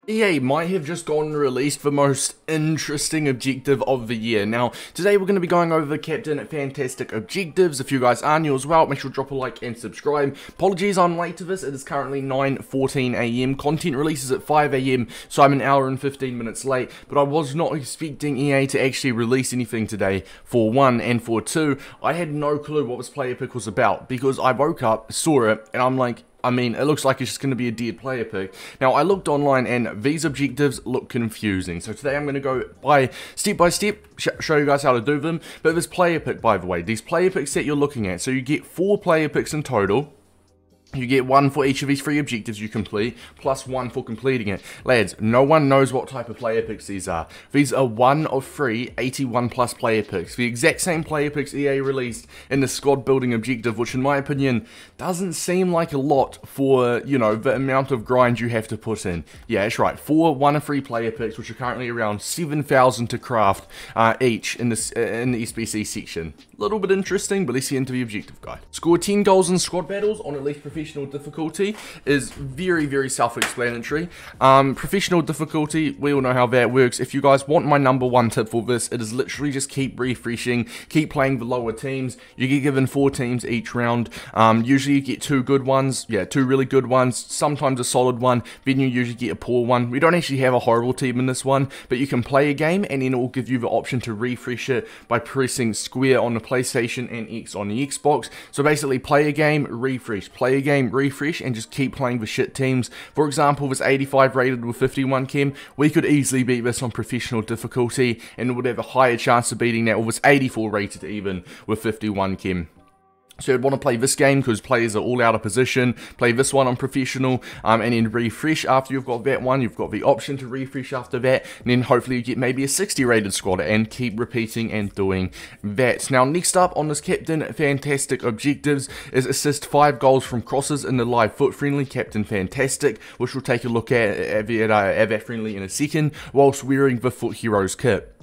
EA might have just gone and released the most interesting objective of the year. Now, today we're going to be going over the Captain Fantastic objectives. If you guys are new as well, make sure to drop a like and subscribe. Apologies, I'm late to this. It is currently 9:14 AM. Content releases at 5 AM, so I'm an hour and 15 minutes late. But I was not expecting EA to actually release anything today, for one, and for two, I had no clue what this player pick was about, because I woke up, saw it, and I'm like, it looks like it's just going to be a dead player pick. Now, I looked online and these objectives look confusing. So today I'm going to go step by step, show you guys how to do them. But this player pick, by the way, these player picks that you're looking at, so you get 4 player picks in total. You get 1 for each of these 3 objectives you complete, plus 1 for completing it. Lads, no one knows what type of player picks these are. These are 1 of 3 81 plus player picks. The exact same player picks EA released in the squad building objective, which in my opinion doesn't seem like a lot for, you know, the amount of grind you have to put in. Yeah, that's right. 4 1 of 3 player picks, which are currently around 7,000 to craft each in the SBC section. A little bit interesting, but let's get into the objective guide. Score 10 goals in squad battles on at least professional difficulty is very, very self-explanatory. Professional difficulty, we all know how that works. If you guys want my #1 tip for this, it is literally just keep refreshing, keep playing the lower teams. You get given 4 teams each round. Usually you get 2 good ones, 2 really good ones, sometimes a solid one, then you usually get a poor one. We don't actually have a horrible team in this one, but you can play a game and then it will give you the option to refresh it by pressing square on the PlayStation and X on the Xbox. So basically play a game, refresh, play a game, refresh, and just keep playing the shit teams. For example, this 85 rated with 51 chem, we could easily beat this on professional difficulty and would have a higher chance of beating that, or this 84 rated even with 51 chem. So you'd want to play this game because players are all out of position, play this one on professional, and then refresh after you've got that one. You've got the option to refresh after that, and then hopefully you get maybe a 60 rated squad, and keep repeating and doing that. Now, next up on this Captain Fantastic objectives is assist 5 goals from crosses in the live FUT Friendly Captain Fantastic, which we'll take a look at that friendly in a second, whilst wearing the FUT Heroes kit.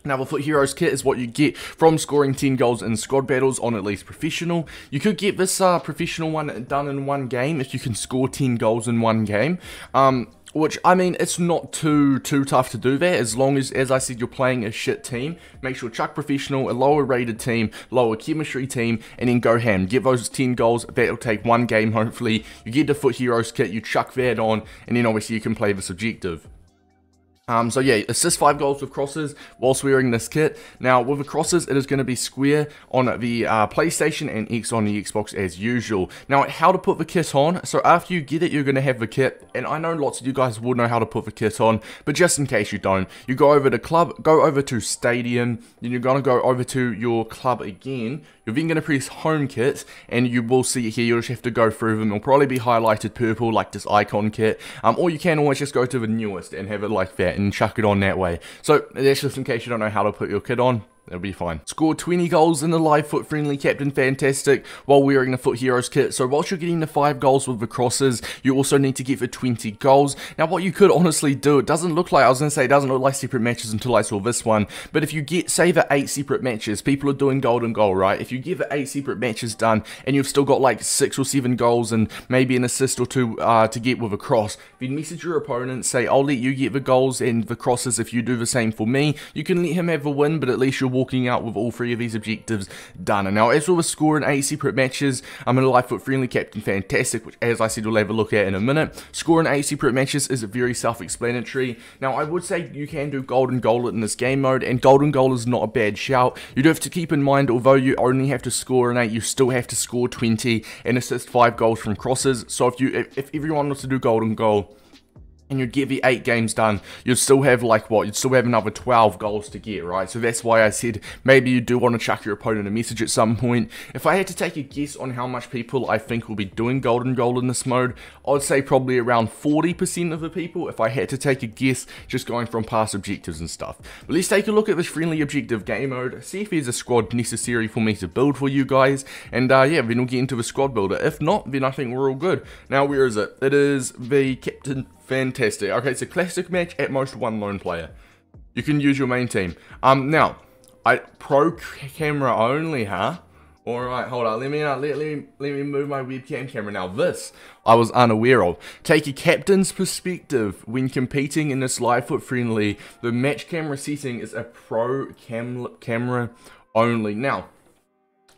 Now, the FUT Heroes kit is what you get from scoring 10 goals in squad battles on at least professional. You could get this professional one done in 1 game if you can score 10 goals in 1 game. Which, it's not too tough to do that, as long as I said, you're playing a shit team. Make sure chuck professional, a lower rated team, lower chemistry team, and then go ham. Get those 10 goals, that'll take 1 game hopefully. You get the FUT Heroes kit, you chuck that on, and then obviously you can play this objective. So yeah, assist 5 goals with crosses whilst wearing this kit. Now, with the crosses, it is going to be square on the PlayStation and X on the Xbox as usual. Now, how to put the kit on. So after you get it, you're going to have the kit. And I know lots of you guys will know how to put the kit on, but just in case you don't, you go over to club, go over to stadium, then you're going to go over to your club again. You're then going to press home kit, and you will see it here. You'll just have to go through them. It'll probably be highlighted purple like this icon kit. Or you can always just go to the newest and have it like that and chuck it on that way. So that's just in case you don't know how to put your kit on. It'll be fine. Score 20 goals in the live FUT Friendly Captain Fantastic while wearing the FUT Heroes kit. So whilst you're getting the 5 goals with the crosses, you also need to get the 20 goals. Now, what you could honestly do, it doesn't look like, I was going to say, it doesn't look like separate matches until I saw this one, but if you get, say, the 8 separate matches, people are doing golden goal, right? If you get the 8 separate matches done and you've still got like 6 or 7 goals and maybe an assist or 2 to get with a cross, then message your opponent, say, I'll let you get the goals and the crosses if you do the same for me. You can let him have the win, but at least you're walking out with all 3 of these objectives done. And now, as with scoring 8 separate matches, I'm in a live FUT Friendly Captain Fantastic, which, as I said, we'll have a look at in a minute. Scoring 8 separate matches is very self-explanatory. Now, I would say you can do golden goal in this game mode, and golden goal is not a bad shout. You do have to keep in mind, although you only have to score an 8, you still have to score 20 and assist 5 goals from crosses. So if everyone wants to do golden goal, and you'd get the 8 games done, you'd still have you'd still have another 12 goals to get, right? So that's why I said maybe you do want to chuck your opponent a message at some point. If I had to take a guess on how much people I think will be doing golden goal in this mode, I'd say probably around 40% of the people, if I had to take a guess, just going from past objectives and stuff. But let's take a look at this friendly objective game mode, see if there's a squad necessary for me to build for you guys, and yeah, then we'll get into the squad builder. If not, then I think we're all good. Now, where is it? It is the Captain Fantastic. Okay, it's a classic match, at most 1 lone player. You can use your main team. Now, pro camera only, huh? Alright, hold on, let me move my webcam camera now. This, I was unaware of. Take a captain's perspective when competing in this live FUT Friendly. The match camera setting is a pro camera only. Now,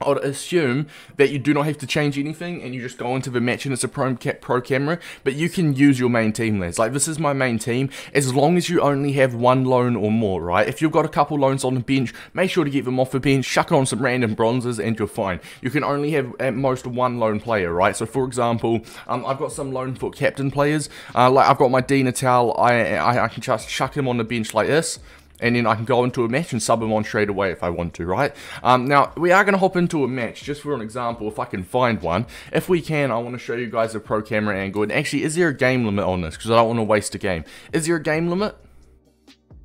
I would assume that you do not have to change anything and you just go into the match and it's a pro camera, but you can use your main team, lads. Like, this is my main team, as long as you only have one loan or more, right? If you've got a couple loans on the bench, make sure to get them off the bench, chuck on some random bronzes and you're fine. You can only have at most one lone player, right? So for example, I've got some lone FUT captain players, like I've got my D Natal, I can just chuck him on the bench like this, and then I can go into a match and sub him on straight away if I want to, right? Now, we are going to hop into a match, just for an example, if I can find one. If we can, I want to show you guys a pro camera angle. And actually, is there a game limit on this? Because I don't want to waste a game. Is there a game limit?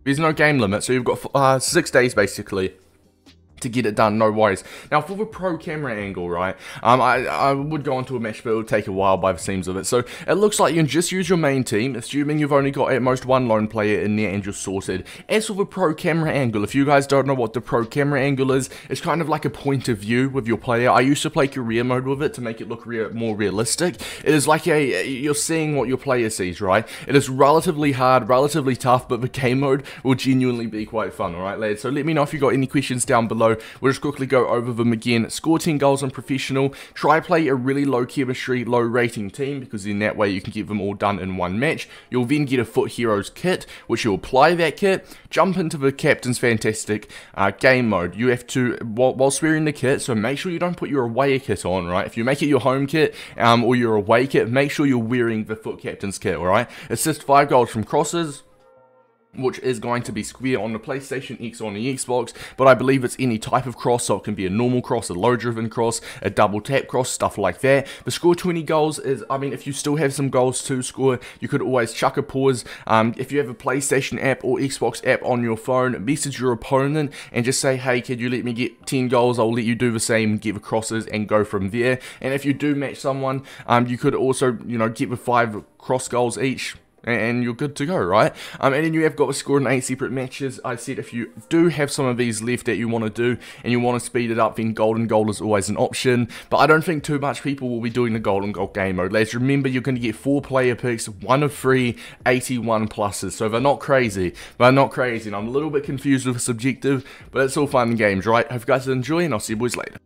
There's no game limit, so you've got 6 days, basically, to get it done, no worries. Now, for the pro camera angle, right, I would go into a match, but it would take a while by the seams of it. So, it looks like you can just use your main team, assuming you've only got at most one lone player in there and you're sorted. As for the pro camera angle, if you guys don't know what the pro camera angle is, it's kind of like a point of view with your player. I used to play career mode with it to make it look more realistic. It is like you're seeing what your player sees, right? It is relatively hard, relatively tough, but the game mode will genuinely be quite fun, alright, lads? So, let me know if you got any questions down below. We'll just quickly go over them again. Score 10 goals on professional. Try play a really low chemistry, low rating team, because in that way you can get them all done in one match. You'll then get a FUT Heroes kit, which you'll apply that kit. Jump into the Captain's Fantastic game mode. You have to, whilst wearing the kit, so make sure you don't put your away kit on, right? If you make it your home kit or your away kit, make sure you're wearing the FUT Captain's kit, alright? Assist 5 goals from crosses, which is going to be square on the PlayStation X on the Xbox, but I believe it's any type of cross, so it can be a normal cross, a low-driven cross, a double tap cross, stuff like that. The score 20 goals is, I mean, if you still have some goals to score, you could always chuck a pause. If you have a PlayStation app or Xbox app on your phone, message your opponent and just say, hey, can you let me get 10 goals? I'll let you do the same, get the crosses, and go from there. And if you do match someone, you could also, you know, get the 5 cross goals each, and you're good to go, right? And then you have got to score in 8 separate matches. I said if you do have some of these left that you want to do and you want to speed it up, then golden goal is always an option. But I don't think too much people will be doing the golden goal game mode. Lads, remember you're going to get 4 player picks, 1 of 3, 81 pluses. So they're not crazy, and I'm a little bit confused with this objective, but it's all fun and games, right? Hope you guys enjoy, and I'll see you boys later.